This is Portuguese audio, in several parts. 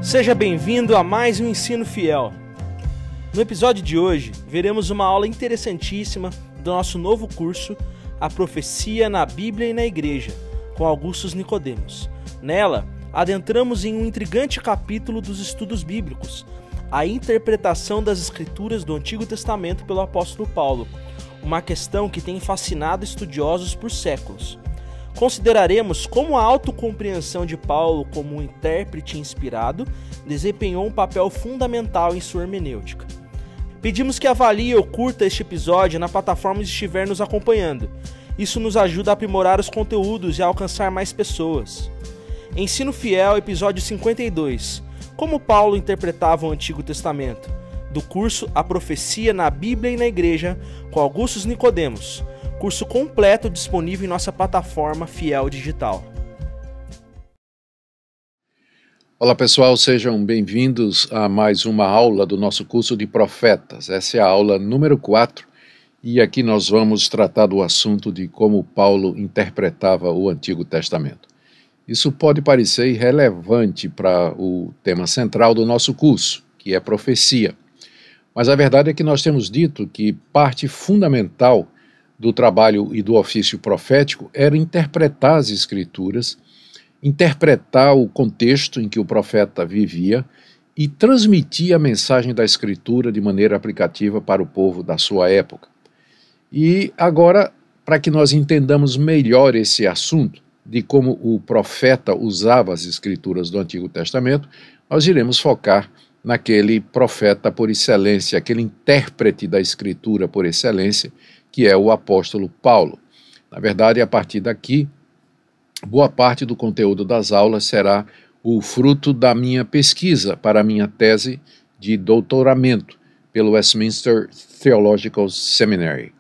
Seja bem-vindo a mais um Ensino Fiel. No episódio de hoje, veremos uma aula interessantíssima do nosso novo curso, A Profecia na Bíblia e na Igreja, com Augustus Nicodemos. Nela, adentramos em um intrigante capítulo dos estudos bíblicos, a interpretação das Escrituras do Antigo Testamento pelo apóstolo Paulo, uma questão que tem fascinado estudiosos por séculos. Consideraremos como a autocompreensão de Paulo como um intérprete inspirado desempenhou um papel fundamental em sua hermenêutica. Pedimos que avalie ou curta este episódio na plataforma que estiver nos acompanhando. Isso nos ajuda a aprimorar os conteúdos e a alcançar mais pessoas. Ensino Fiel, episódio 52. Como Paulo interpretava o Antigo Testamento? Do curso A Profecia na Bíblia e na Igreja, com Augustus Nicodemos. Curso completo disponível em nossa plataforma Fiel Digital. Olá pessoal, sejam bem-vindos a mais uma aula do nosso curso de profetas. Essa é a aula número 4 e aqui nós vamos tratar do assunto de como Paulo interpretava o Antigo Testamento. Isso pode parecer irrelevante para o tema central do nosso curso, que é profecia. Mas a verdade é que nós temos dito que parte fundamental do trabalho e do ofício profético era interpretar as Escrituras, interpretar o contexto em que o profeta vivia e transmitir a mensagem da Escritura de maneira aplicativa para o povo da sua época. E agora, para que nós entendamos melhor esse assunto, de como o profeta usava as Escrituras do Antigo Testamento, nós iremos focar naquele profeta por excelência, aquele intérprete da Escritura por excelência, que é o apóstolo Paulo. Na verdade, a partir daqui, boa parte do conteúdo das aulas será o fruto da minha pesquisa para a minha tese de doutoramento pelo Westminster Theological Seminary,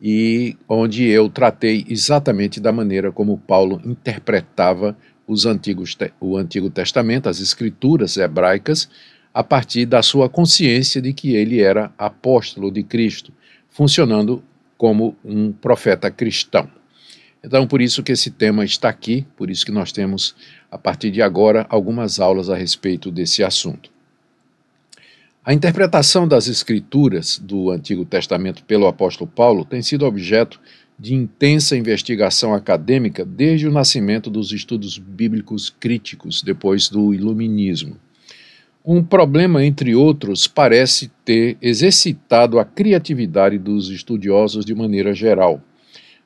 e onde eu tratei exatamente da maneira como Paulo interpretava o Antigo Testamento, as Escrituras hebraicas, a partir da sua consciência de que ele era apóstolo de Cristo, funcionando como um profeta cristão. Então, por isso que esse tema está aqui, por isso que nós temos, a partir de agora, algumas aulas a respeito desse assunto. A interpretação das Escrituras do Antigo Testamento pelo apóstolo Paulo tem sido objeto de intensa investigação acadêmica desde o nascimento dos estudos bíblicos críticos, depois do Iluminismo. Um problema, entre outros, parece ter exercitado a criatividade dos estudiosos de maneira geral,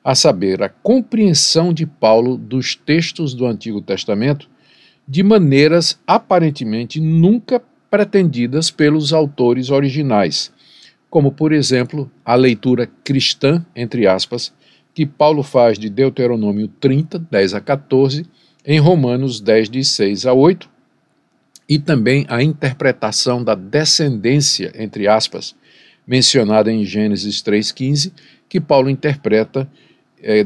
a saber, a compreensão de Paulo dos textos do Antigo Testamento de maneiras aparentemente nunca pretendidas pelos autores originais, como, por exemplo, a leitura cristã, entre aspas, que Paulo faz de Deuteronômio 30, 10 a 14, em Romanos 10, de 6 a 8, e também a interpretação da descendência, entre aspas, mencionada em Gênesis 3,15, que Paulo interpreta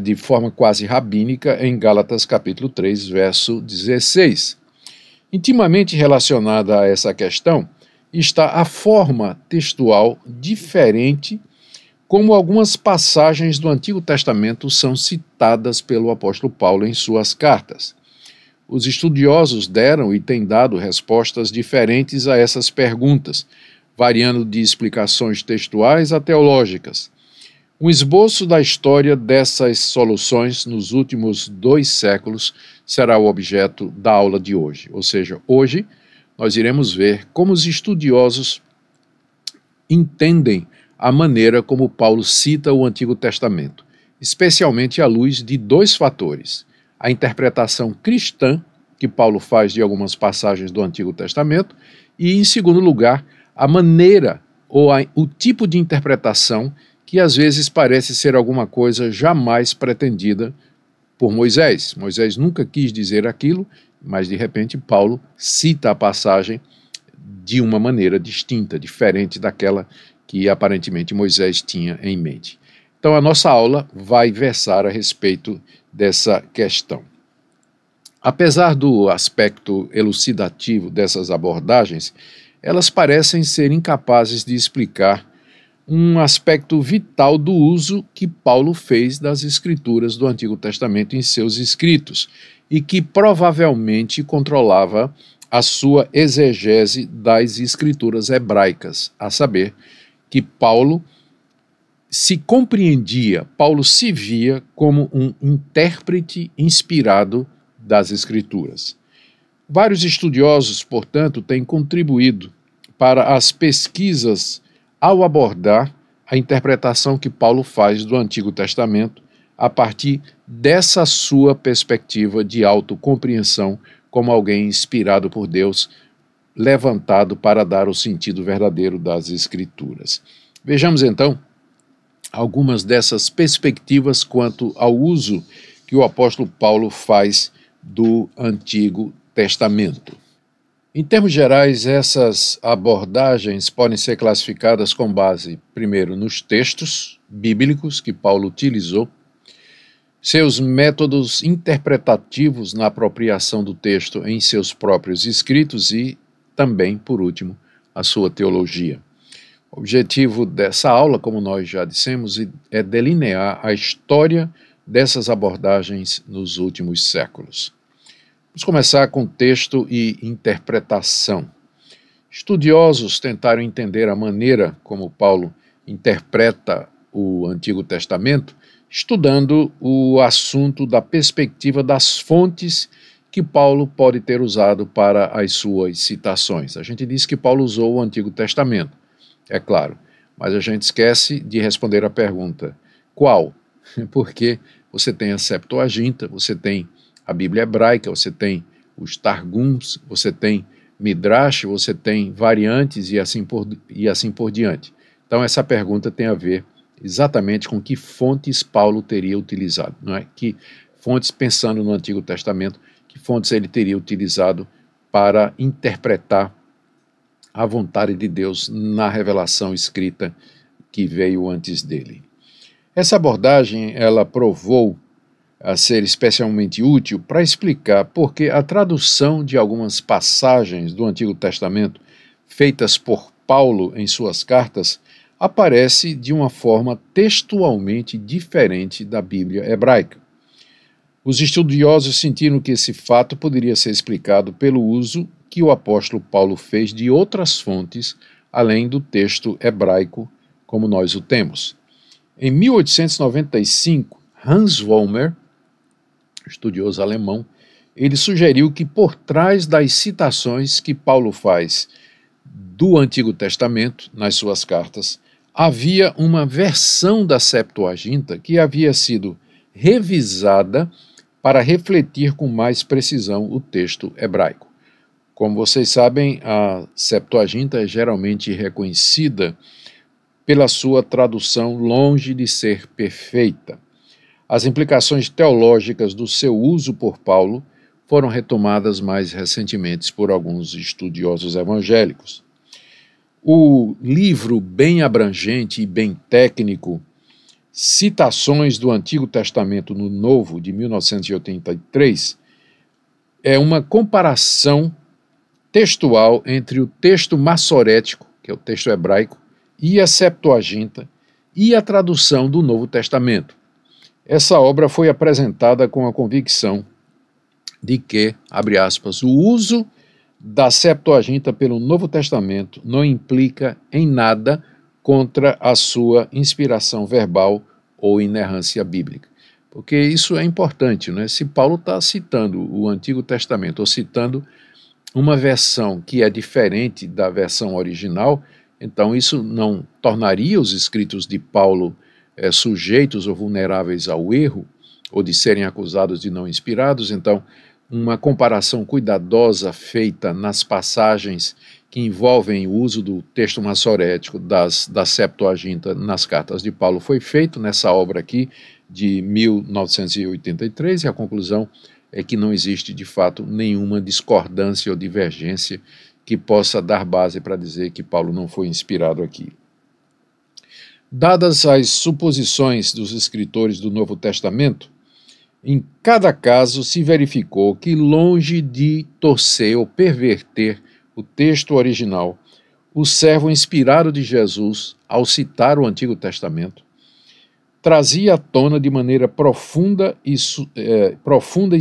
de forma quase rabínica em Gálatas capítulo 3, verso 16. Intimamente relacionada a essa questão está a forma textual diferente como algumas passagens do Antigo Testamento são citadas pelo apóstolo Paulo em suas cartas. Os estudiosos deram e têm dado respostas diferentes a essas perguntas, variando de explicações textuais a teológicas. Um esboço da história dessas soluções nos últimos 2 séculos será o objeto da aula de hoje. Ou seja, hoje nós iremos ver como os estudiosos entendem a maneira como Paulo cita o Antigo Testamento, especialmente à luz de 2 fatores: a interpretação cristã que Paulo faz de algumas passagens do Antigo Testamento e, em segundo lugar, a maneira ou o tipo de interpretação que às vezes parece ser alguma coisa jamais pretendida por Moisés. Moisés nunca quis dizer aquilo, mas de repente Paulo cita a passagem de uma maneira distinta, diferente daquela que aparentemente Moisés tinha em mente. Então a nossa aula vai versar a respeito dessa questão. Apesar do aspecto elucidativo dessas abordagens, elas parecem ser incapazes de explicar um aspecto vital do uso que Paulo fez das Escrituras do Antigo Testamento em seus escritos e que provavelmente controlava a sua exegese das escrituras hebraicas, a saber, que Paulo se compreendia, Paulo se via como um intérprete inspirado das escrituras. Vários estudiosos, portanto, têm contribuído para as pesquisas ao abordar a interpretação que Paulo faz do Antigo Testamento a partir dessa sua perspectiva de autocompreensão como alguém inspirado por Deus, levantado para dar o sentido verdadeiro das Escrituras. Vejamos então algumas dessas perspectivas quanto ao uso que o apóstolo Paulo faz do Antigo Testamento. Em termos gerais, essas abordagens podem ser classificadas com base, primeiro, nos textos bíblicos que Paulo utilizou, seus métodos interpretativos na apropriação do texto em seus próprios escritos e, também, por último, a sua teologia. O objetivo dessa aula, como nós já dissemos, é delinear a história dessas abordagens nos últimos séculos. Vamos começar com texto e interpretação. Estudiosos tentaram entender a maneira como Paulo interpreta o Antigo Testamento, estudando o assunto da perspectiva das fontes que Paulo pode ter usado para as suas citações. A gente diz que Paulo usou o Antigo Testamento, é claro, mas a gente esquece de responder a pergunta: qual? Porque você tem a Septuaginta, você tem a Bíblia hebraica, você tem os Targums, você tem Midrash, você tem variantes e assim por diante. Então essa pergunta tem a ver exatamente com que fontes Paulo teria utilizado, não é? Que fontes, pensando no Antigo Testamento, que fontes ele teria utilizado para interpretar a vontade de Deus na revelação escrita que veio antes dele. Essa abordagem, ela provou a ser especialmente útil para explicar por que a tradução de algumas passagens do Antigo Testamento feitas por Paulo em suas cartas aparece de uma forma textualmente diferente da Bíblia hebraica. Os estudiosos sentiram que esse fato poderia ser explicado pelo uso que o apóstolo Paulo fez de outras fontes, além do texto hebraico, como nós o temos. Em 1895, Hans Vollmer, estudioso alemão, ele sugeriu que por trás das citações que Paulo faz do Antigo Testamento, nas suas cartas, havia uma versão da Septuaginta que havia sido revisada para refletir com mais precisão o texto hebraico. Como vocês sabem, a Septuaginta é geralmente reconhecida pela sua tradução longe de ser perfeita. As implicações teológicas do seu uso por Paulo foram retomadas mais recentemente por alguns estudiosos evangélicos. O livro bem abrangente e bem técnico Citações do Antigo Testamento no Novo, de 1983, é uma comparação textual entre o texto massorético, que é o texto hebraico, e a Septuaginta, e a tradução do Novo Testamento. Essa obra foi apresentada com a convicção de que, abre aspas, o uso da Septuaginta pelo Novo Testamento não implica em nada contra a sua inspiração verbal ou inerrância bíblica. Porque isso é importante, né? Se Paulo está citando o Antigo Testamento ou citando uma versão que é diferente da versão original, então isso não tornaria os escritos de Paulo sujeitos ou vulneráveis ao erro, ou de serem acusados de não inspirados. Então, uma comparação cuidadosa feita nas passagens que envolvem o uso do texto massorético da Septuaginta nas cartas de Paulo foi feito nessa obra aqui de 1983, e a conclusão é que não existe de fato nenhuma discordância ou divergência que possa dar base para dizer que Paulo não foi inspirado aqui. Dadas as suposições dos escritores do Novo Testamento, em cada caso se verificou que, longe de torcer ou perverter o texto original, o servo inspirado de Jesus, ao citar o Antigo Testamento, trazia à tona de maneira profunda e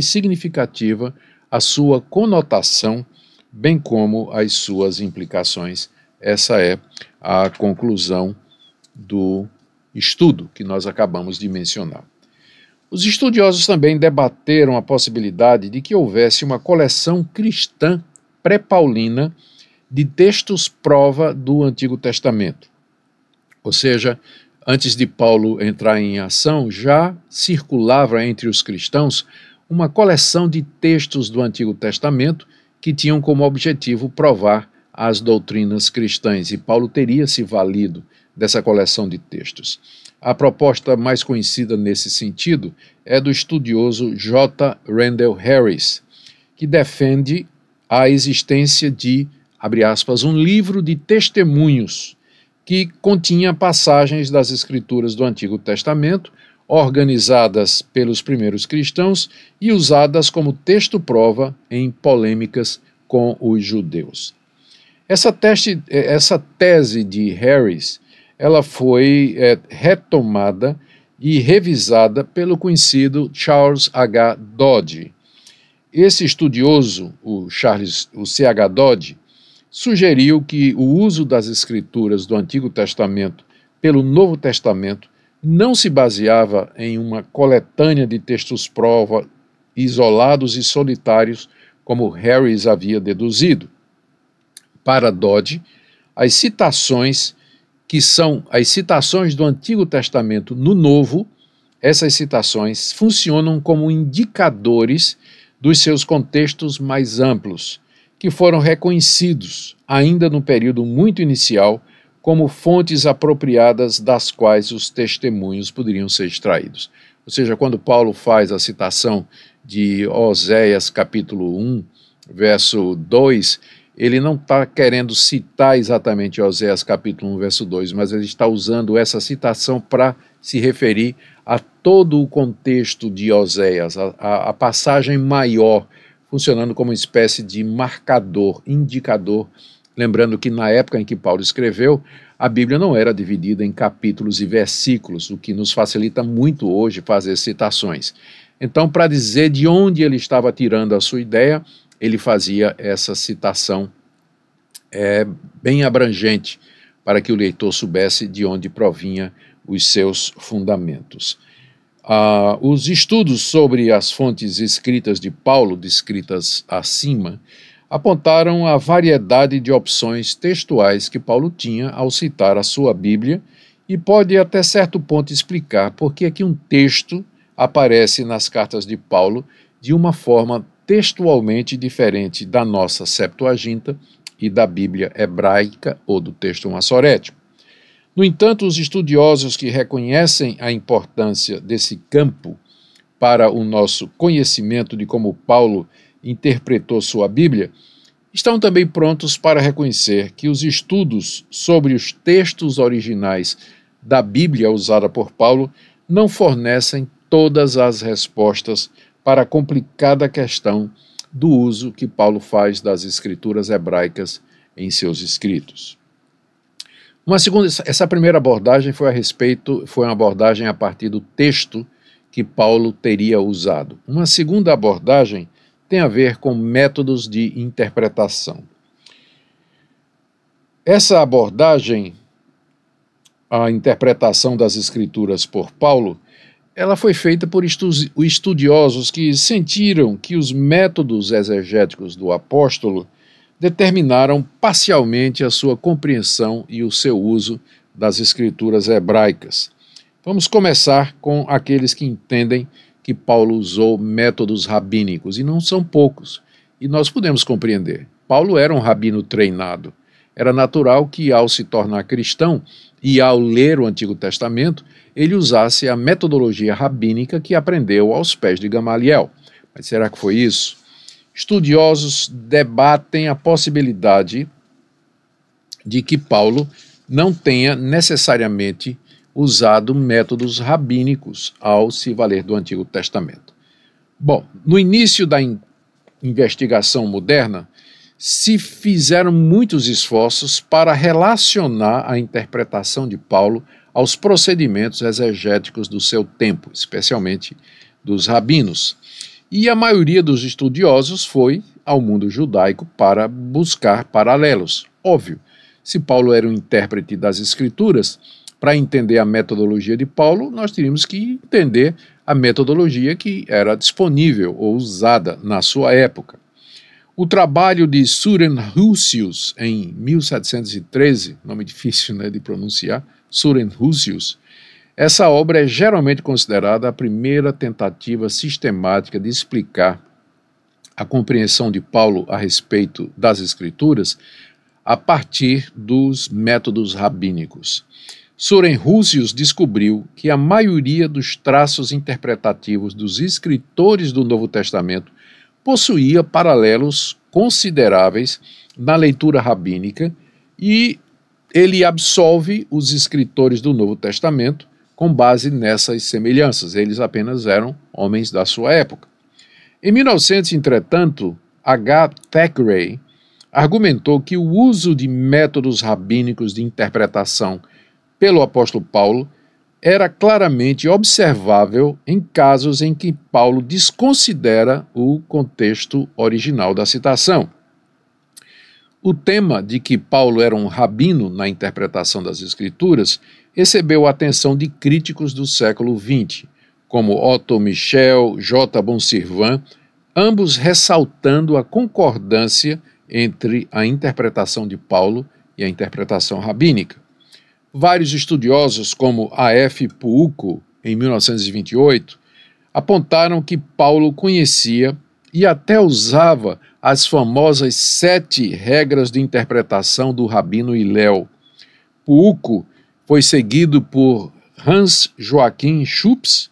significativa a sua conotação bem como as suas implicações. Essa é a conclusão do estudo que nós acabamos de mencionar. Os estudiosos também debateram a possibilidade de que houvesse uma coleção cristã pré-paulina de textos prova do Antigo Testamento. Ou seja, antes de Paulo entrar em ação, já circulava entre os cristãos uma coleção de textos do Antigo Testamento que tinham como objetivo provar as doutrinas cristãs, e Paulo teria se valido dessa coleção de textos. A proposta mais conhecida nesse sentido é do estudioso J. Randall Harris, que defende a existência de, abre aspas, um livro de testemunhos que continha passagens das Escrituras do Antigo Testamento, organizadas pelos primeiros cristãos e usadas como texto-prova em polêmicas com os judeus. Essa tese de Harris, ela foi retomada e revisada pelo conhecido Charles H. Dodge. Esse estudioso, o C.H. Dodge, sugeriu que o uso das Escrituras do Antigo Testamento pelo Novo Testamento não se baseava em uma coletânea de textos-prova isolados e solitários, como Harris havia deduzido. Para Dodge, as citações que são as citações do Antigo Testamento no Novo, essas citações funcionam como indicadores dos seus contextos mais amplos, que foram reconhecidos, ainda no período muito inicial, como fontes apropriadas das quais os testemunhos poderiam ser extraídos. Ou seja, quando Paulo faz a citação de Oséias capítulo 1, verso 2, ele não está querendo citar exatamente Oséias capítulo 1, verso 2, mas ele está usando essa citação para se referir a todo o contexto de Oséias, a passagem maior, funcionando como uma espécie de marcador, indicador. Lembrando que na época em que Paulo escreveu, a Bíblia não era dividida em capítulos e versículos, o que nos facilita muito hoje fazer citações. Então, para dizer de onde ele estava tirando a sua ideia, ele fazia essa citação bem abrangente, para que o leitor soubesse de onde provinha os seus fundamentos. Os estudos sobre as fontes escritas de Paulo, descritas acima, apontaram a variedade de opções textuais que Paulo tinha ao citar a sua Bíblia e pode até certo ponto explicar por que é que um texto aparece nas cartas de Paulo de uma forma textualmente diferente da nossa Septuaginta e da Bíblia hebraica ou do texto massorético. No entanto, os estudiosos que reconhecem a importância desse campo para o nosso conhecimento de como Paulo interpretou sua Bíblia, estão também prontos para reconhecer que os estudos sobre os textos originais da Bíblia usada por Paulo não fornecem todas as respostas para a complicada questão do uso que Paulo faz das escrituras hebraicas em seus escritos. Essa primeira abordagem foi uma abordagem a partir do texto que Paulo teria usado. Uma segunda abordagem tem a ver com métodos de interpretação. Essa abordagem, a interpretação das Escrituras por Paulo, ela foi feita por estudiosos que sentiram que os métodos exegéticos do apóstolo determinaram parcialmente a sua compreensão e o seu uso das Escrituras hebraicas. Vamos começar com aqueles que entendem que Paulo usou métodos rabínicos, e não são poucos, e nós podemos compreender. Paulo era um rabino treinado. Era natural que, ao se tornar cristão e ao ler o Antigo Testamento, ele usasse a metodologia rabínica que aprendeu aos pés de Gamaliel. Mas será que foi isso? Estudiosos debatem a possibilidade de que Paulo não tenha necessariamente usado métodos rabínicos ao se valer do Antigo Testamento. Bom, no início da investigação moderna, se fizeram muitos esforços para relacionar a interpretação de Paulo aos procedimentos exegéticos do seu tempo, especialmente dos rabinos. E a maioria dos estudiosos foi ao mundo judaico para buscar paralelos. Óbvio, se Paulo era um intérprete das Escrituras, para entender a metodologia de Paulo, nós teríamos que entender a metodologia que era disponível ou usada na sua época. O trabalho de Søren Hussius, em 1713, nome difícil, né, de pronunciar, Søren Hussius, essa obra é geralmente considerada a primeira tentativa sistemática de explicar a compreensão de Paulo a respeito das Escrituras a partir dos métodos rabínicos. Søren Hussius descobriu que a maioria dos traços interpretativos dos escritores do Novo Testamento possuía paralelos consideráveis na leitura rabínica e ele absolve os escritores do Novo Testamento com base nessas semelhanças. Eles apenas eram homens da sua época. Em 1900, entretanto, H. Thackeray argumentou que o uso de métodos rabínicos de interpretação pelo apóstolo Paulo era claramente observável em casos em que Paulo desconsidera o contexto original da citação. O tema de que Paulo era um rabino na interpretação das Escrituras recebeu a atenção de críticos do século XX, como Otto Michel, J. Bonservan, ambos ressaltando a concordância entre a interpretação de Paulo e a interpretação rabínica. Vários estudiosos, como A. F. Puuco, em 1928, apontaram que Paulo conhecia e até usava as famosas 7 regras de interpretação do rabino Hillel. Puuco foi seguido por Hans Joachim Schupps,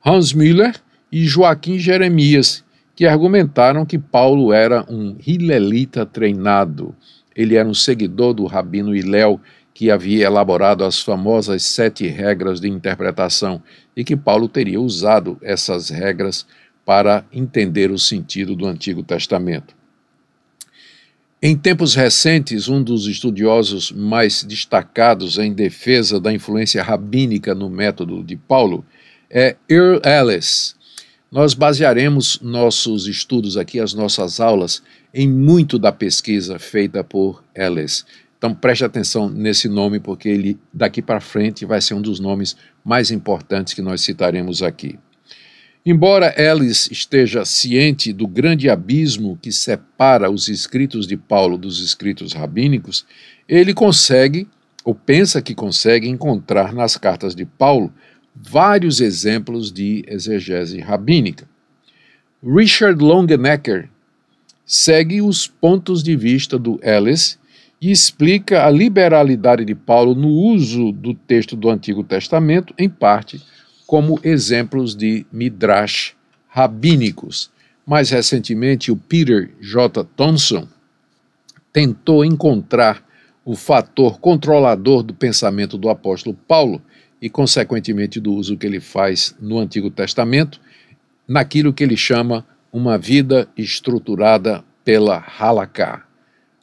Hans Müller e Joaquim Jeremias, que argumentaram que Paulo era um hilelita treinado. Ele era um seguidor do rabino Hillel, que havia elaborado as famosas 7 regras de interpretação e que Paulo teria usado essas regras para entender o sentido do Antigo Testamento. Em tempos recentes, um dos estudiosos mais destacados em defesa da influência rabínica no método de Paulo é Earl Ellis. Nós basearemos nossos estudos aqui, as nossas aulas, em muito da pesquisa feita por Ellis. Então preste atenção nesse nome, porque ele daqui para frente vai ser um dos nomes mais importantes que nós citaremos aqui. Embora Ellis esteja ciente do grande abismo que separa os escritos de Paulo dos escritos rabínicos, ele consegue, ou pensa que consegue, encontrar nas cartas de Paulo vários exemplos de exegese rabínica. Richard Longenecker segue os pontos de vista do Ellis e explica a liberalidade de Paulo no uso do texto do Antigo Testamento, em parte, como exemplos de midrash rabínicos. Mais recentemente, o Peter J. Thompson tentou encontrar o fator controlador do pensamento do apóstolo Paulo e, consequentemente, do uso que ele faz no Antigo Testamento, naquilo que ele chama uma vida estruturada pela Halaká.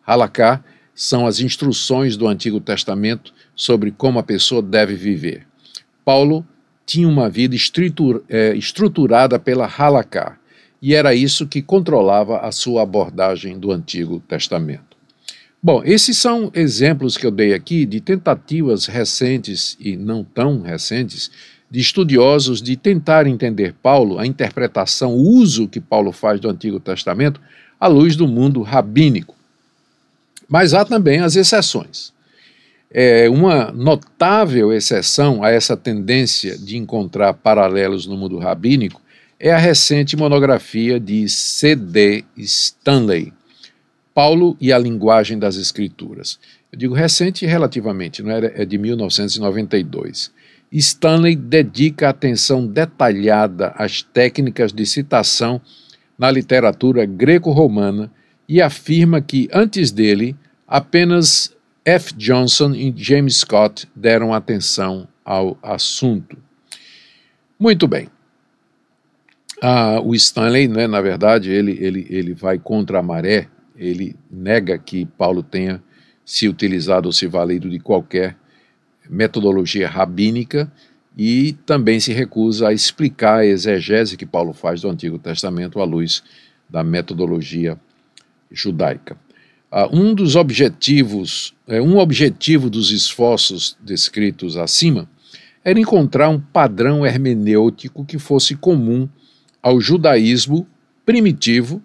Halaká são as instruções do Antigo Testamento sobre como a pessoa deve viver. Paulo tinha uma vida estruturada pela Halaká, e era isso que controlava a sua abordagem do Antigo Testamento. Bom, esses são exemplos que eu dei aqui de tentativas recentes e não tão recentes de estudiosos de tentar entender Paulo, a interpretação, o uso que Paulo faz do Antigo Testamento à luz do mundo rabínico. Mas há também as exceções. Uma notável exceção a essa tendência de encontrar paralelos no mundo rabínico é a recente monografia de C.D. Stanley, Paulo e a Linguagem das Escrituras. Eu digo recente relativamente, não é de 1992. Stanley dedica atenção detalhada às técnicas de citação na literatura greco-romana e afirma que, antes dele, apenas F. Johnson e James Scott deram atenção ao assunto. Muito bem. O Stanley, né, na verdade, ele vai contra a maré, ele nega que Paulo tenha se utilizado ou se valido de qualquer metodologia rabínica e também se recusa a explicar a exegese que Paulo faz do Antigo Testamento à luz da metodologia judaica. Um objetivo dos esforços descritos acima era encontrar um padrão hermenêutico que fosse comum ao judaísmo primitivo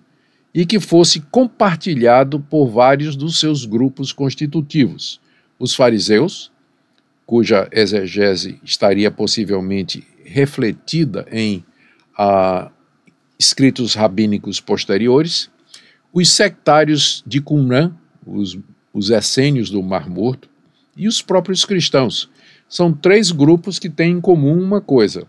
e que fosse compartilhado por vários dos seus grupos constitutivos. Os fariseus, cuja exegese estaria possivelmente refletida em escritos rabínicos posteriores, os sectários de Qumran, os essênios do Mar Morto, e os próprios cristãos. São três grupos que têm em comum uma coisa: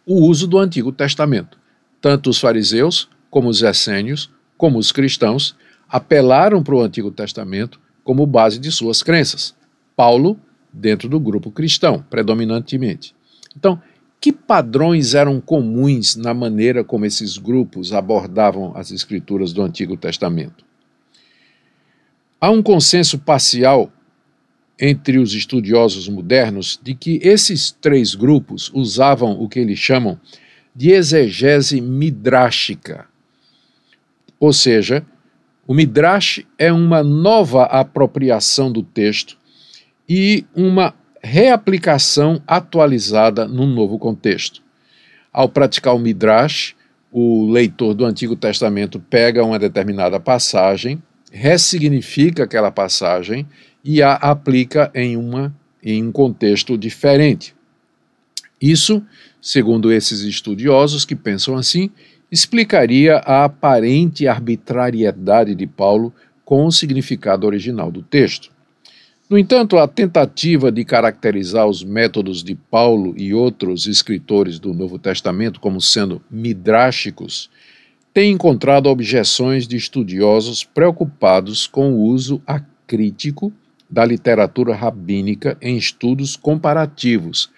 o uso do Antigo Testamento. Tanto os fariseus, como os essênios, como os cristãos, apelaram para o Antigo Testamento como base de suas crenças. Paulo, dentro do grupo cristão, predominantemente. Então, que padrões eram comuns na maneira como esses grupos abordavam as escrituras do Antigo Testamento? Há um consenso parcial entre os estudiosos modernos de que esses três grupos usavam o que eles chamam de exegese midrástica. Ou seja, o midrash é uma nova apropriação do texto e uma reaplicação atualizada num novo contexto. Ao praticar o midrash, o leitor do Antigo Testamento pega uma determinada passagem, ressignifica aquela passagem e a aplica em um contexto diferente. Isso, segundo esses estudiosos que pensam assim, explicaria a aparente arbitrariedade de Paulo com o significado original do texto. No entanto, a tentativa de caracterizar os métodos de Paulo e outros escritores do Novo Testamento como sendo midráshicos tem encontrado objeções de estudiosos preocupados com o uso acrítico da literatura rabínica em estudos comparativos,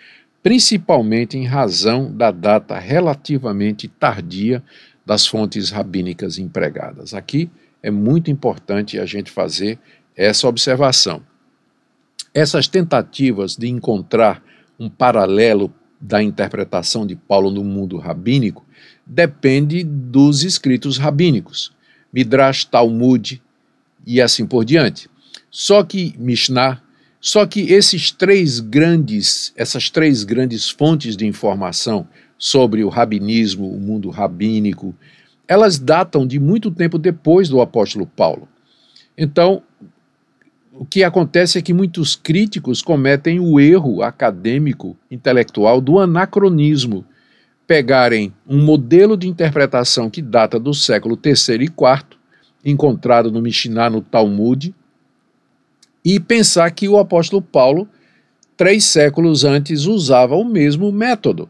principalmente em razão da data relativamente tardia das fontes rabínicas empregadas. Aqui é muito importante a gente fazer essa observação. Essas tentativas de encontrar um paralelo da interpretação de Paulo no mundo rabínico depende dos escritos rabínicos, Midrash, Talmud e assim por diante. Só que essas três grandes fontes de informação sobre o rabinismo, o mundo rabínico, elas datam de muito tempo depois do apóstolo Paulo. Então, o que acontece é que muitos críticos cometem o erro acadêmico, intelectual do anacronismo, pegarem um modelo de interpretação que data do século III e IV, encontrado no Mishnah, no Talmud, e pensar que o apóstolo Paulo, 3 séculos antes, usava o mesmo método.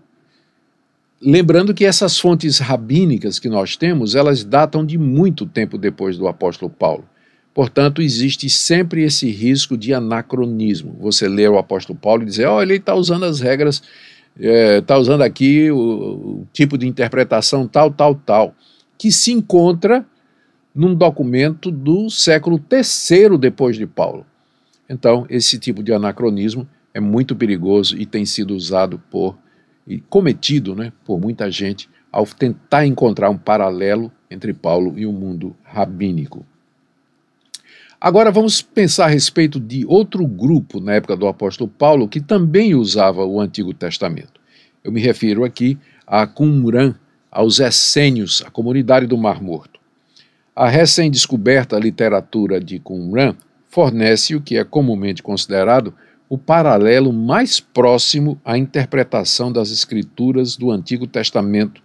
Lembrando que essas fontes rabínicas que nós temos, elas datam de muito tempo depois do apóstolo Paulo. Portanto, existe sempre esse risco de anacronismo. Você lê o apóstolo Paulo e dizer, ele está usando as regras, está usando aqui o tipo de interpretação tal, que se encontra num documento do século III depois de Paulo. Então, esse tipo de anacronismo é muito perigoso e tem sido usado e cometido por muita gente ao tentar encontrar um paralelo entre Paulo e o mundo rabínico. Agora vamos pensar a respeito de outro grupo na época do apóstolo Paulo que também usava o Antigo Testamento. Eu me refiro aqui a Qumran, aos essênios, a comunidade do Mar Morto. A recém-descoberta literatura de Qumran fornece o que é comumente considerado o paralelo mais próximo à interpretação das escrituras do Antigo Testamento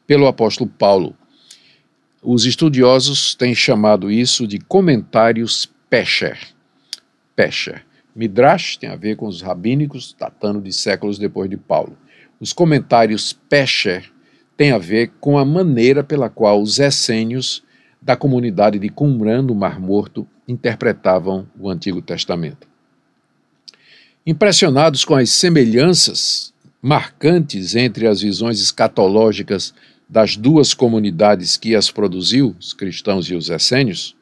pelo apóstolo Paulo. Os estudiosos têm chamado isso de comentários Pesher. Midrash tem a ver com os rabínicos, datando de séculos depois de Paulo. Os comentários Pesher têm a ver com a maneira pela qual os essênios da comunidade de Qumran, no Mar Morto, interpretavam o Antigo Testamento. Impressionados com as semelhanças marcantes entre as visões escatológicas das duas comunidades que as produziu, os cristãos e os essênios,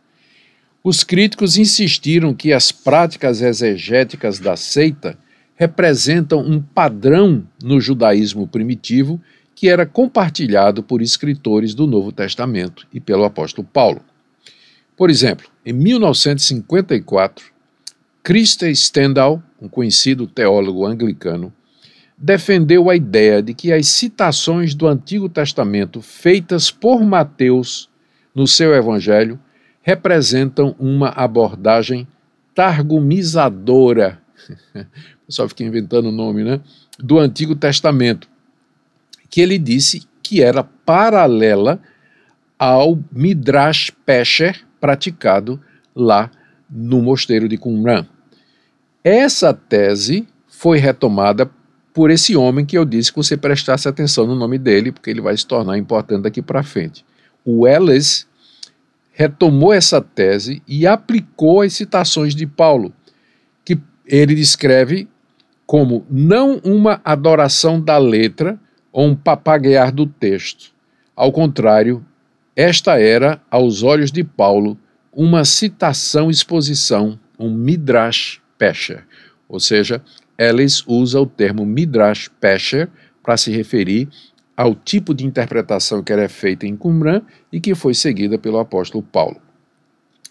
os críticos insistiram que as práticas exegéticas da seita representam um padrão no judaísmo primitivo que era compartilhado por escritores do Novo Testamento e pelo apóstolo Paulo. Por exemplo, em 1954, Christy Stendhal, um conhecido teólogo anglicano, defendeu a ideia de que as citações do Antigo Testamento feitas por Mateus no seu Evangelho representam uma abordagem targumizadora, o pessoal fica inventando o nome, né? Do Antigo Testamento, que ele disse que era paralela ao Midrash Pesher praticado lá no mosteiro de Qumran. Essa tese foi retomada por esse homem que eu disse que você prestasse atenção no nome dele, porque ele vai se tornar importante daqui para frente. O Welles retomou essa tese e aplicou as citações de Paulo, que ele descreve como não uma adoração da letra ou um papaguear do texto. Ao contrário, esta era, aos olhos de Paulo, uma citação-exposição, um Midrash Pesher. Ou seja, Ellis usa o termo Midrash Pesher para se referir ao tipo de interpretação que era feita em Qumran e que foi seguida pelo apóstolo Paulo.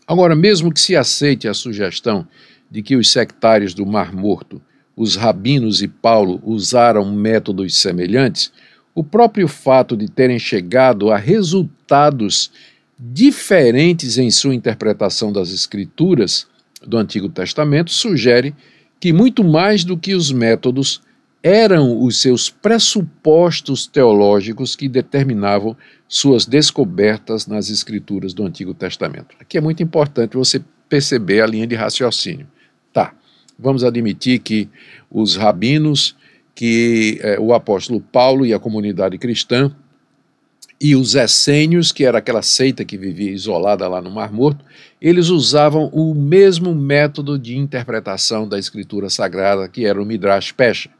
Agora, mesmo que se aceite a sugestão de que os sectários do Mar Morto, os rabinos e Paulo usaram métodos semelhantes, o próprio fato de terem chegado a resultados diferentes em sua interpretação das Escrituras do Antigo Testamento sugere que muito mais do que os métodos eram os seus pressupostos teológicos que determinavam suas descobertas nas Escrituras do Antigo Testamento. Aqui é muito importante você perceber a linha de raciocínio. Tá, vamos admitir que os rabinos, que o apóstolo Paulo e a comunidade cristã, e os essênios, que era aquela seita que vivia isolada lá no Mar Morto, eles usavam o mesmo método de interpretação da Escritura Sagrada, que era o Midrash Pesher.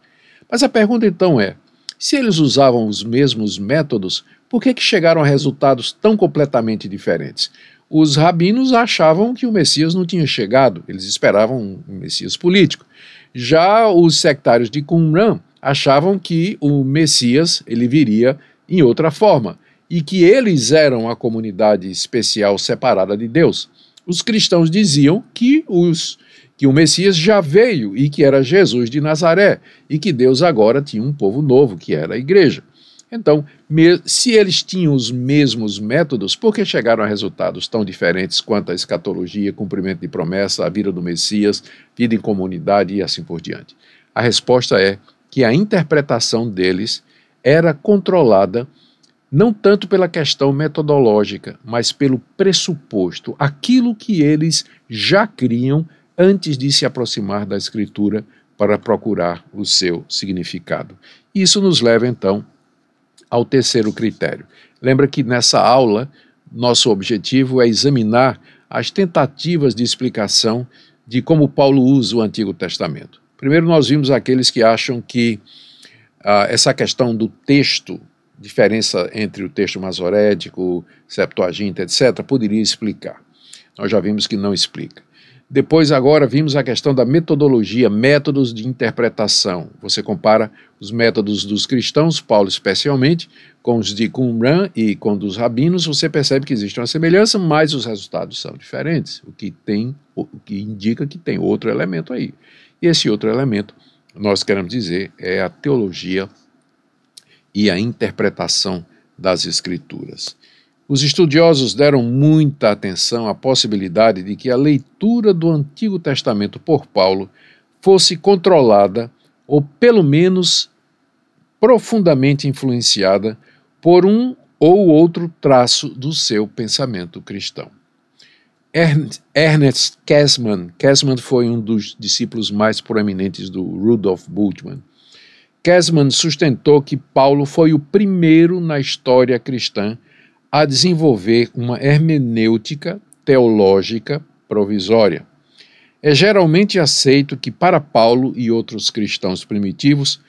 Mas a pergunta então é, se eles usavam os mesmos métodos, por que chegaram a resultados tão completamente diferentes? Os rabinos achavam que o Messias não tinha chegado, eles esperavam um Messias político. Já os sectários de Qumran achavam que o Messias ele viria em outra forma e que eles eram a comunidade especial separada de Deus. Os cristãos diziam que o Messias já veio e que era Jesus de Nazaré e que Deus agora tinha um povo novo, que era a igreja. Então, se eles tinham os mesmos métodos, por que chegaram a resultados tão diferentes quanto a escatologia, cumprimento de promessa, a vida do Messias, vida em comunidade e assim por diante? A resposta é que a interpretação deles era controlada não tanto pela questão metodológica, mas pelo pressuposto, aquilo que eles já criam antes de se aproximar da Escritura para procurar o seu significado. Isso nos leva, então, ao terceiro critério. Lembra que nessa aula, nosso objetivo é examinar as tentativas de explicação de como Paulo usa o Antigo Testamento. Primeiro nós vimos aqueles que acham que essa questão do texto, diferença entre o texto masorético, Septuaginta, etc., poderia explicar. Nós já vimos que não explica. Depois, agora, vimos a questão da metodologia, métodos de interpretação. Você compara os métodos dos cristãos, Paulo especialmente, com os de Qumran e com os dos rabinos, você percebe que existe uma semelhança, mas os resultados são diferentes, o que indica que tem outro elemento aí. E esse outro elemento, nós queremos dizer, é a teologia e a interpretação das Escrituras. Os estudiosos deram muita atenção à possibilidade de que a leitura do Antigo Testamento por Paulo fosse controlada, ou pelo menos profundamente influenciada, por um ou outro traço do seu pensamento cristão. Ernest Käsemann foi um dos discípulos mais proeminentes do Rudolf Bultmann. Käsemann sustentou que Paulo foi o primeiro na história cristã a desenvolver uma hermenêutica teológica provisória. É geralmente aceito que para Paulo e outros cristãos primitivos,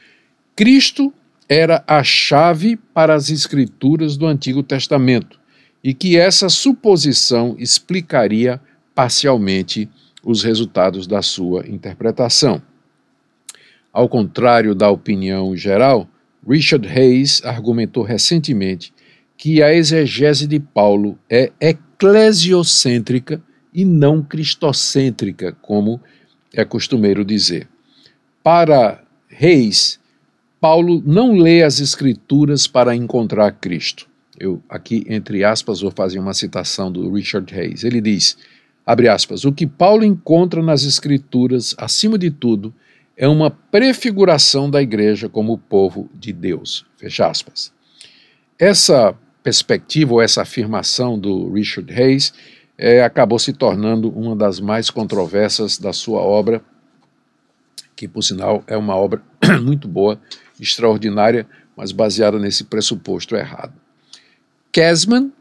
Cristo era a chave para as escrituras do Antigo Testamento e que essa suposição explicaria parcialmente os resultados da sua interpretação. Ao contrário da opinião geral, Richard Hayes argumentou recentemente que a exegese de Paulo é eclesiocêntrica e não cristocêntrica, como é costumeiro dizer. Para Reis, Paulo não lê as Escrituras para encontrar Cristo. Eu aqui, entre aspas, vou fazer uma citação do Richard Reis. Ele diz, abre aspas, o que Paulo encontra nas Escrituras, acima de tudo, é uma prefiguração da igreja como o povo de Deus. Fecha aspas. Essa perspectiva, ou essa afirmação do Richard Reis, acabou se tornando uma das mais controversas da sua obra, que, por sinal, é uma obra muito boa, extraordinária, mas baseada nesse pressuposto errado. Käsman,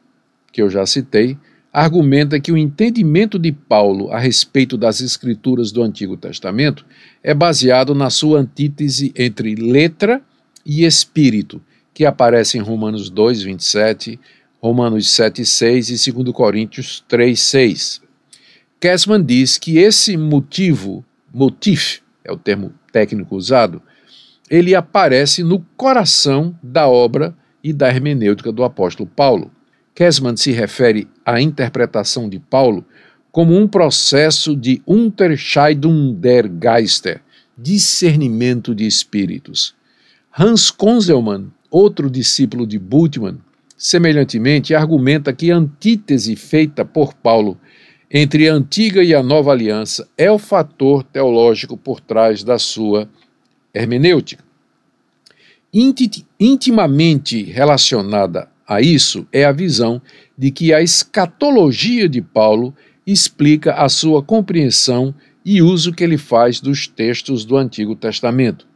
que eu já citei, argumenta que o entendimento de Paulo a respeito das Escrituras do Antigo Testamento é baseado na sua antítese entre letra e espírito, que aparece em Romanos 2, 27, Romanos 7, 6 e 2 Coríntios 3, 6. Käsman diz que esse motif, é o termo técnico usado, ele aparece no coração da obra e da hermenêutica do apóstolo Paulo. Käsman se refere à interpretação de Paulo como um processo de Unterscheidung der Geister, discernimento de espíritos. Hans Conzelmann, outro discípulo de Bultmann, semelhantemente argumenta que a antítese feita por Paulo entre a antiga e a nova aliança é o fator teológico por trás da sua hermenêutica. Intimamente relacionada a isso é a visão de que a escatologia de Paulo explica a sua compreensão e uso que ele faz dos textos do Antigo Testamento.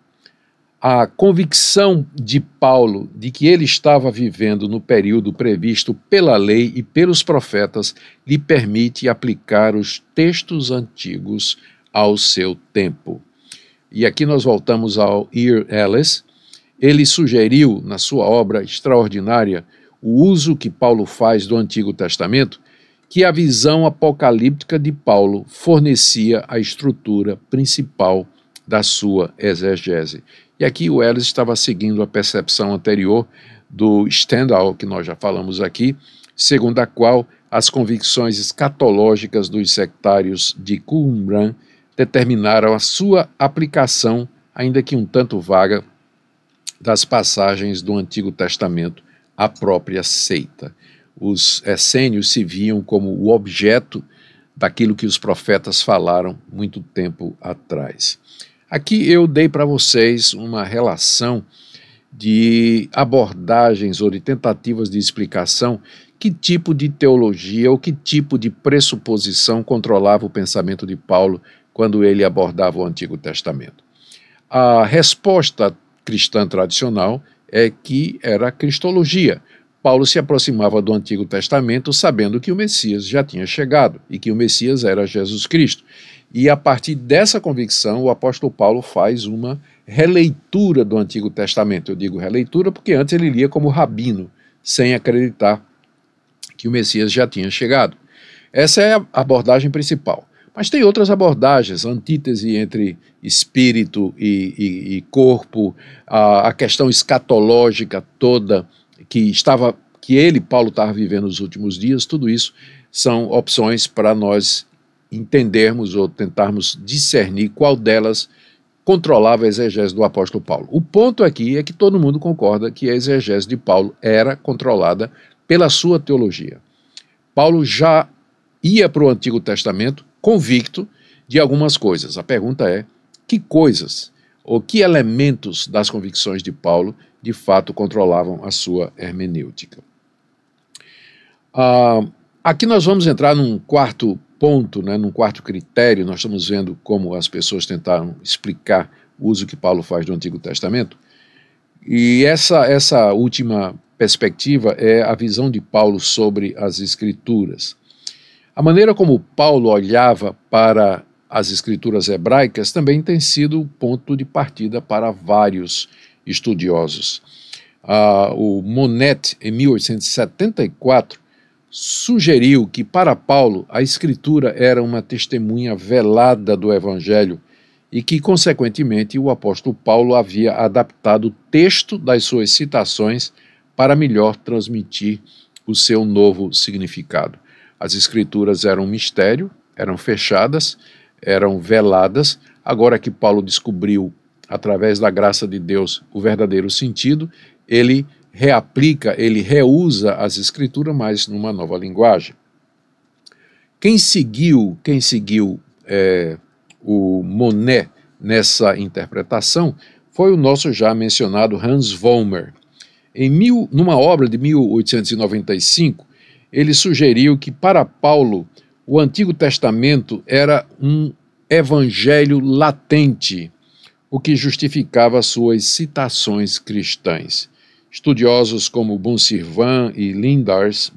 A convicção de Paulo de que ele estava vivendo no período previsto pela lei e pelos profetas lhe permite aplicar os textos antigos ao seu tempo. E aqui nós voltamos ao E. Ellis. Ele sugeriu, na sua obra extraordinária, o uso que Paulo faz do Antigo Testamento, que a visão apocalíptica de Paulo fornecia a estrutura principal da sua exegese. E aqui o Ellis estava seguindo a percepção anterior do Stendhal, que nós já falamos aqui, segundo a qual as convicções escatológicas dos sectários de Qumran determinaram a sua aplicação, ainda que um tanto vaga, das passagens do Antigo Testamento à própria seita. Os essênios se viam como o objeto daquilo que os profetas falaram muito tempo atrás. Aqui eu dei para vocês uma relação de abordagens ou de tentativas de explicação que tipo de teologia ou que tipo de pressuposição controlava o pensamento de Paulo quando ele abordava o Antigo Testamento. A resposta cristã tradicional é que era a cristologia. Paulo se aproximava do Antigo Testamento sabendo que o Messias já tinha chegado e que o Messias era Jesus Cristo. E a partir dessa convicção, o apóstolo Paulo faz uma releitura do Antigo Testamento. Eu digo releitura porque antes ele lia como rabino, sem acreditar que o Messias já tinha chegado. Essa é a abordagem principal. Mas tem outras abordagens, a antítese entre espírito e corpo, a questão escatológica toda que Paulo, estava vivendo nos últimos dias, tudo isso são opções para nós entendermos ou tentarmos discernir qual delas controlava a exegese do apóstolo Paulo. O ponto aqui é que todo mundo concorda que a exegese de Paulo era controlada pela sua teologia. Paulo já ia para o Antigo Testamento convicto de algumas coisas. A pergunta é, que coisas ou que elementos das convicções de Paulo de fato controlavam a sua hermenêutica? Aqui nós vamos entrar num quarto ponto, num quarto critério. Nós estamos vendo como as pessoas tentaram explicar o uso que Paulo faz do Antigo Testamento. E essa última perspectiva é a visão de Paulo sobre as Escrituras. A maneira como Paulo olhava para as escrituras hebraicas também tem sido o ponto de partida para vários estudiosos. O Monet, em 1874, sugeriu que para Paulo a escritura era uma testemunha velada do Evangelho e que, consequentemente, o apóstolo Paulo havia adaptado o texto das suas citações para melhor transmitir o seu novo significado. As Escrituras eram um mistério, eram fechadas, eram veladas. Agora que Paulo descobriu, através da graça de Deus, o verdadeiro sentido, ele reaplica, ele reusa as Escrituras, mas numa nova linguagem. Quem seguiu o Monet nessa interpretação foi o nosso já mencionado Hans Vollmer. Numa obra de 1895, ele sugeriu que para Paulo o Antigo Testamento era um evangelho latente, o que justificava suas citações cristãs. Estudiosos como Bunsirvan e Lindars,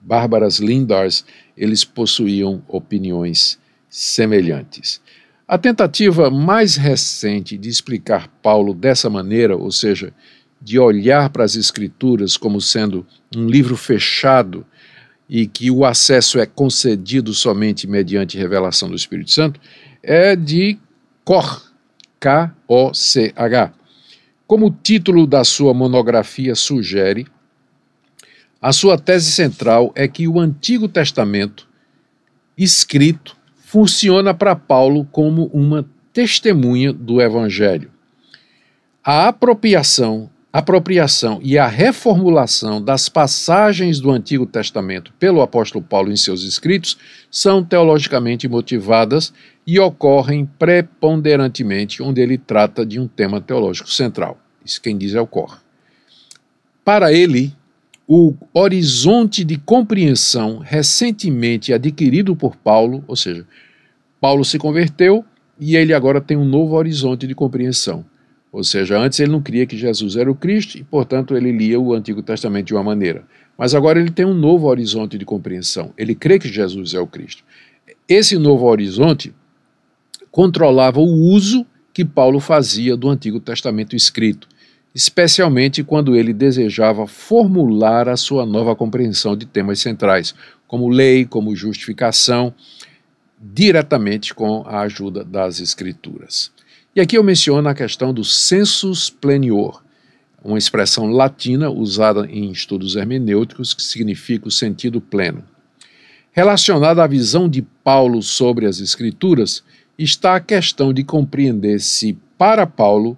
Bárbaras Lindars, eles possuíam opiniões semelhantes. A tentativa mais recente de explicar Paulo dessa maneira, ou seja, de olhar para as Escrituras como sendo um livro fechado e que o acesso é concedido somente mediante revelação do Espírito Santo, é de Koch, K-O-C-H. Como o título da sua monografia sugere, a sua tese central é que o Antigo Testamento escrito funciona para Paulo como uma testemunha do Evangelho. A apropriação e a reformulação das passagens do Antigo Testamento pelo apóstolo Paulo em seus escritos são teologicamente motivadas e ocorrem preponderantemente onde ele trata de um tema teológico central. Isso quem diz é o Koch. Para ele, o horizonte de compreensão recentemente adquirido por Paulo, ou seja, Paulo se converteu e ele agora tem um novo horizonte de compreensão. Ou seja, antes ele não cria que Jesus era o Cristo e, portanto, ele lia o Antigo Testamento de uma maneira. Mas agora ele tem um novo horizonte de compreensão. Ele crê que Jesus é o Cristo. Esse novo horizonte controlava o uso que Paulo fazia do Antigo Testamento escrito, especialmente quando ele desejava formular a sua nova compreensão de temas centrais, como lei, como justificação, diretamente com a ajuda das Escrituras. E aqui eu menciono a questão do sensus plenior, uma expressão latina usada em estudos hermenêuticos que significa o sentido pleno. Relacionada à visão de Paulo sobre as Escrituras, está a questão de compreender se, para Paulo,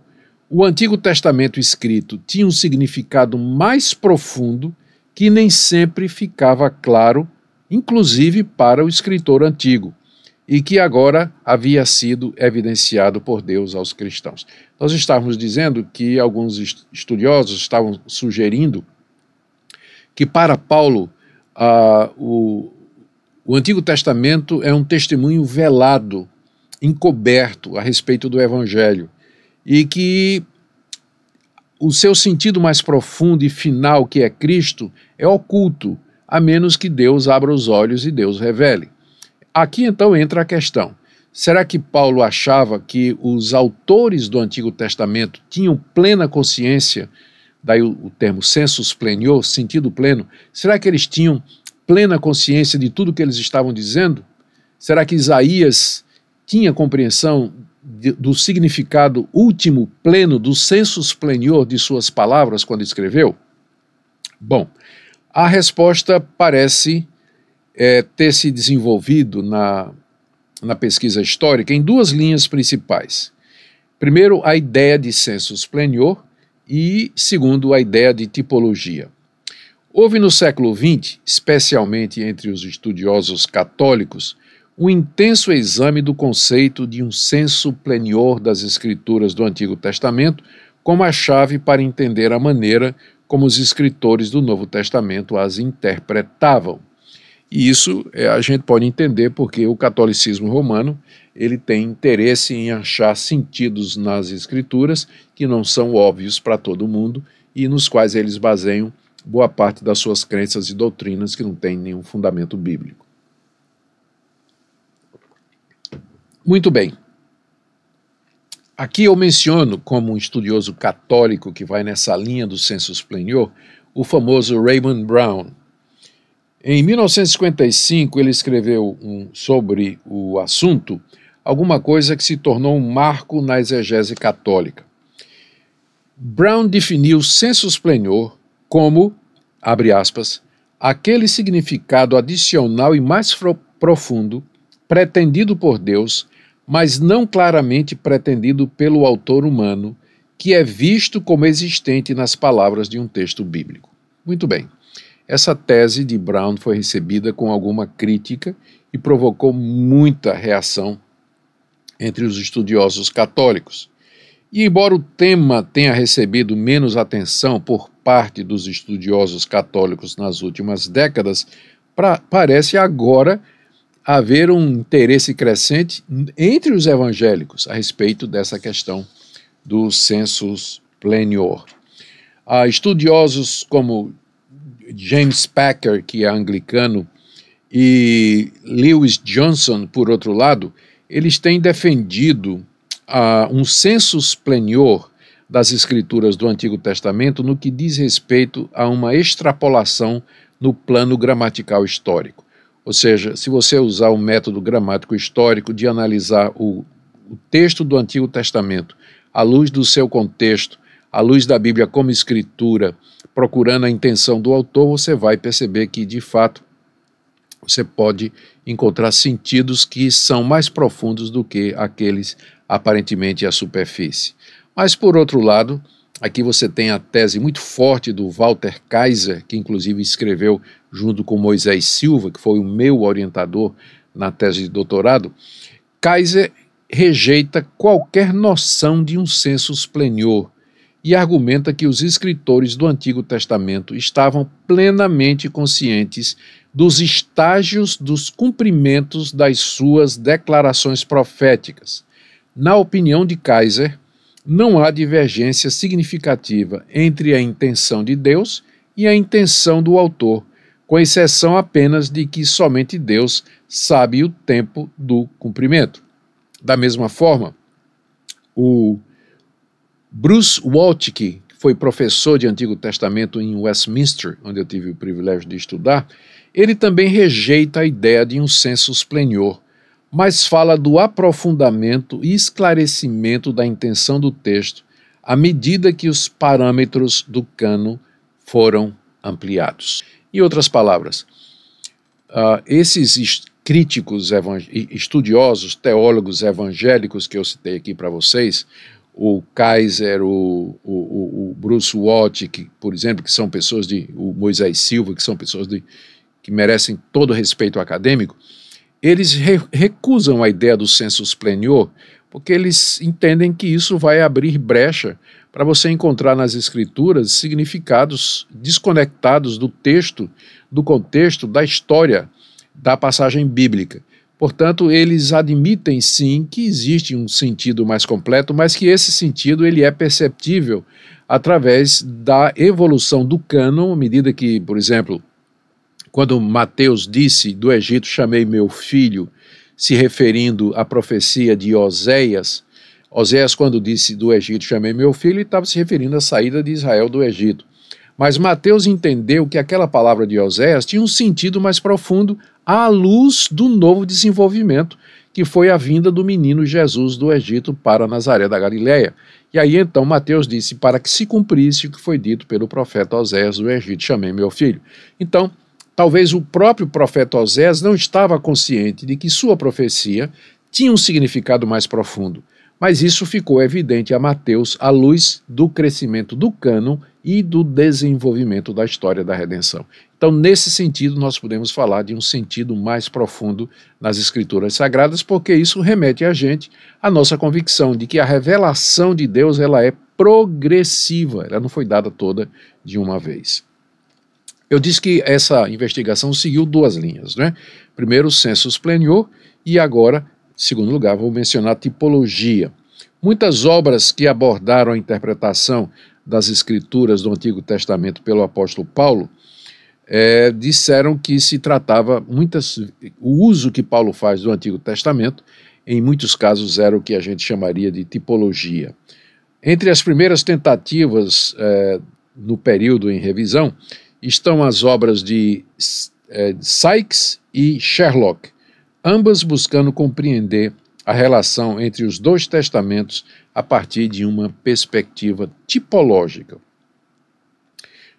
o Antigo Testamento escrito tinha um significado mais profundo que nem sempre ficava claro, inclusive para o escritor antigo, e que agora havia sido evidenciado por Deus aos cristãos. Nós estávamos dizendo que alguns estudiosos estavam sugerindo que para Paulo o Antigo Testamento é um testemunho velado, encoberto a respeito do Evangelho, e que o seu sentido mais profundo e final, que é Cristo, é oculto, a menos que Deus abra os olhos e Deus revele. Aqui então entra a questão: será que Paulo achava que os autores do Antigo Testamento tinham plena consciência, daí o termo sensus plenior, sentido pleno, será que eles tinham plena consciência de tudo que eles estavam dizendo? Será que Isaías tinha compreensão do significado último, pleno, do sensus plenior de suas palavras quando escreveu? Bom, a resposta parece ter se desenvolvido na pesquisa histórica em duas linhas principais. Primeiro, a ideia de sensus plenior e, segundo, a ideia de tipologia. Houve no século XX, especialmente entre os estudiosos católicos, um intenso exame do conceito de um sensu plenior das Escrituras do Antigo Testamento como a chave para entender a maneira como os escritores do Novo Testamento as interpretavam. E isso a gente pode entender porque o catolicismo romano ele tem interesse em achar sentidos nas Escrituras que não são óbvios para todo mundo e nos quais eles baseiam boa parte das suas crenças e doutrinas que não têm nenhum fundamento bíblico. Muito bem. Aqui eu menciono, como um estudioso católico que vai nessa linha do sensus plenior, o famoso Raymond Brown. Em 1955, ele escreveu sobre o assunto alguma coisa que se tornou um marco na exegese católica. Brown definiu sensus plenior como, abre aspas, aquele significado adicional e mais profundo pretendido por Deus, mas não claramente pretendido pelo autor humano, que é visto como existente nas palavras de um texto bíblico. Muito bem, essa tese de Brown foi recebida com alguma crítica e provocou muita reação entre os estudiosos católicos. E embora o tema tenha recebido menos atenção por parte dos estudiosos católicos nas últimas décadas, parece agora haver um interesse crescente entre os evangélicos a respeito dessa questão do sensus plenior. Há estudiosos como James Packer, que é anglicano, e Lewis Johnson, por outro lado, eles têm defendido um sensus plenior das escrituras do Antigo Testamento no que diz respeito a uma extrapolação no plano gramatical histórico. Ou seja, se você usar o método gramático histórico de analisar o texto do Antigo Testamento à luz do seu contexto, à luz da Bíblia como escritura, procurando a intenção do autor, você vai perceber que, de fato, você pode encontrar sentidos que são mais profundos do que aqueles aparentemente à superfície. Mas, por outro lado, aqui você tem a tese muito forte do Walter Kaiser, que inclusive escreveu junto com Moisés Silva, que foi o meu orientador na tese de doutorado. Kaiser rejeita qualquer noção de um sensus plenior e argumenta que os escritores do Antigo Testamento estavam plenamente conscientes dos estágios dos cumprimentos das suas declarações proféticas. Na opinião de Kaiser, não há divergência significativa entre a intenção de Deus e a intenção do autor, com exceção apenas de que somente Deus sabe o tempo do cumprimento. Da mesma forma, o Bruce Waltke, que foi professor de Antigo Testamento em Westminster, onde eu tive o privilégio de estudar, ele também rejeita a ideia de um sensus plenior, mas fala do aprofundamento e esclarecimento da intenção do texto à medida que os parâmetros do cânon foram ampliados. Em outras palavras, esses críticos estudiosos, teólogos evangélicos que eu citei aqui para vocês, o Kaiser, o Bruce Waltke, por exemplo, que são pessoas o Moisés Silva, que são pessoas que merecem todo o respeito acadêmico, eles recusam a ideia do sensus plenior, porque eles entendem que isso vai abrir brecha para você encontrar nas escrituras significados desconectados do texto, do contexto, da história da passagem bíblica. Portanto, eles admitem sim que existe um sentido mais completo, mas que esse sentido ele é perceptível através da evolução do cânon, à medida que, por exemplo, quando Mateus disse, do Egito chamei meu filho, se referindo à profecia de Oséias, Oséias quando disse do Egito chamei meu filho, ele estava se referindo à saída de Israel do Egito. Mas Mateus entendeu que aquela palavra de Oséias tinha um sentido mais profundo à luz do novo desenvolvimento, que foi a vinda do menino Jesus do Egito para Nazaré da Galileia. E aí então Mateus disse, para que se cumprisse o que foi dito pelo profeta Oséias do Egito, chamei meu filho. Então, talvez o próprio profeta Oséias não estava consciente de que sua profecia tinha um significado mais profundo, mas isso ficou evidente a Mateus à luz do crescimento do cânon e do desenvolvimento da história da redenção. Então, nesse sentido, nós podemos falar de um sentido mais profundo nas Escrituras Sagradas, porque isso remete a gente à nossa convicção de que a revelação de Deus ela é progressiva, ela não foi dada toda de uma vez. Eu disse que essa investigação seguiu duas linhas, né? Primeiro, o sensus plenior, e agora, em segundo lugar, vou mencionar tipologia. Muitas obras que abordaram a interpretação das Escrituras do Antigo Testamento pelo apóstolo Paulo disseram que se tratava, o uso que Paulo faz do Antigo Testamento, em muitos casos era o que a gente chamaria de tipologia. Entre as primeiras tentativas no período em revisão, estão as obras de Sykes e Sherlock, ambas buscando compreender a relação entre os dois testamentos a partir de uma perspectiva tipológica.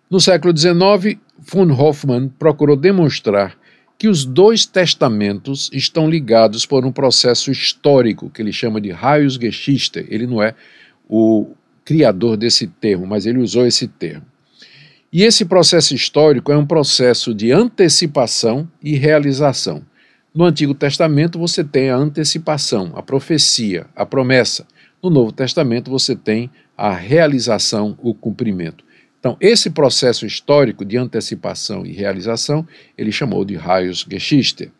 No século XIX, von Hoffmann procurou demonstrar que os dois testamentos estão ligados por um processo histórico, que ele chama de Heilsgeschichte. Ele não é o criador desse termo, mas ele usou esse termo. E esse processo histórico é um processo de antecipação e realização. No Antigo Testamento você tem a antecipação, a profecia, a promessa. No Novo Testamento você tem a realização, o cumprimento. Então, esse processo histórico de antecipação e realização, ele chamou de Heilsgeschichte.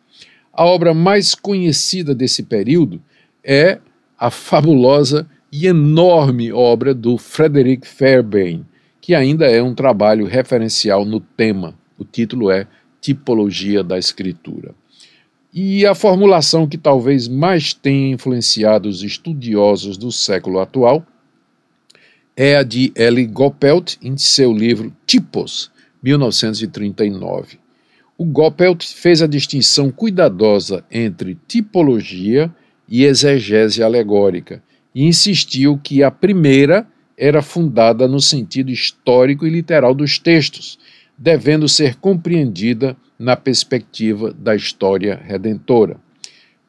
A obra mais conhecida desse período é a fabulosa e enorme obra do Frederick Fairbairn, que ainda é um trabalho referencial no tema. O título é Tipologia da Escritura. E a formulação que talvez mais tenha influenciado os estudiosos do século atual é a de Eli Goppelt, em seu livro Typos, 1939. O Goppelt fez a distinção cuidadosa entre tipologia e exegese alegórica e insistiu que a primeira era fundada no sentido histórico e literal dos textos, devendo ser compreendida na perspectiva da história redentora.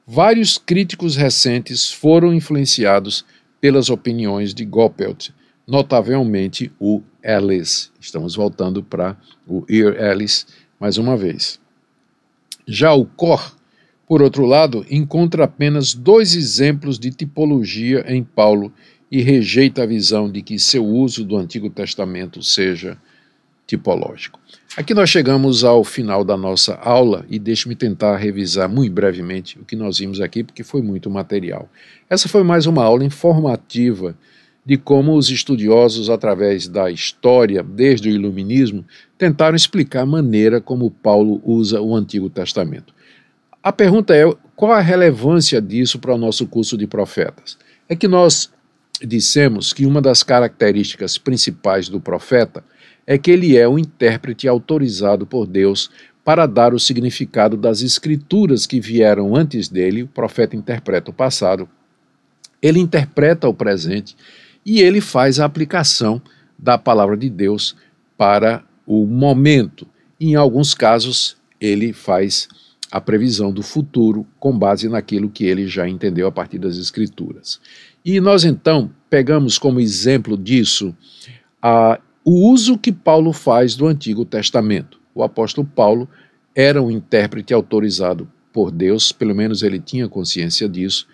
Vários críticos recentes foram influenciados pelas opiniões de Goppelt, notavelmente o Ellis. Estamos voltando para o Ear Ellis mais uma vez. Já o Koch, por outro lado, encontra apenas 2 exemplos de tipologia em Paulo e rejeita a visão de que seu uso do Antigo Testamento seja tipológico. Aqui nós chegamos ao final da nossa aula e deixe-me tentar revisar muito brevemente o que nós vimos aqui, porque foi muito material. Essa foi mais uma aula informativa de como os estudiosos, através da história, desde o Iluminismo, tentaram explicar a maneira como Paulo usa o Antigo Testamento. A pergunta é, qual a relevância disso para o nosso curso de profetas? É que nós dissemos que uma das características principais do profeta é que ele é o intérprete autorizado por Deus para dar o significado das escrituras que vieram antes dele. O profeta interpreta o passado, ele interpreta o presente e ele faz a aplicação da palavra de Deus para o momento. E, em alguns casos, ele faz a previsão do futuro com base naquilo que ele já entendeu a partir das Escrituras. E nós, então, pegamos como exemplo disso o uso que Paulo faz do Antigo Testamento. O apóstolo Paulo era um intérprete autorizado por Deus, pelo menos ele tinha consciência disso,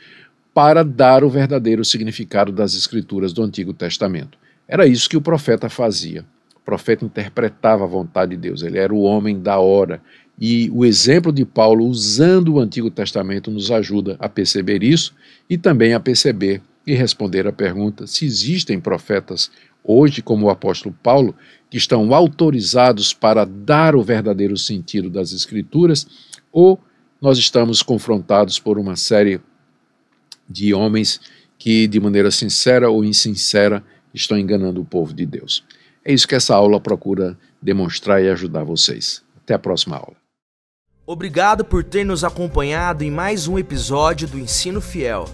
para dar o verdadeiro significado das Escrituras do Antigo Testamento. Era isso que o profeta fazia. O profeta interpretava a vontade de Deus, ele era o homem da hora. E o exemplo de Paulo usando o Antigo Testamento nos ajuda a perceber isso e também a perceber e responder a pergunta se existem profetas hoje, como o apóstolo Paulo, que estão autorizados para dar o verdadeiro sentido das Escrituras, ou nós estamos confrontados por uma série de homens que, de maneira sincera ou insincera, estão enganando o povo de Deus. É isso que essa aula procura demonstrar e ajudar vocês. Até a próxima aula. Obrigado por ter nos acompanhado em mais um episódio do Ensino Fiel.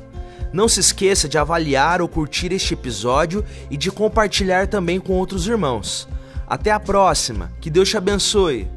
Não se esqueça de avaliar ou curtir este episódio e de compartilhar também com outros irmãos. Até a próxima, que Deus te abençoe.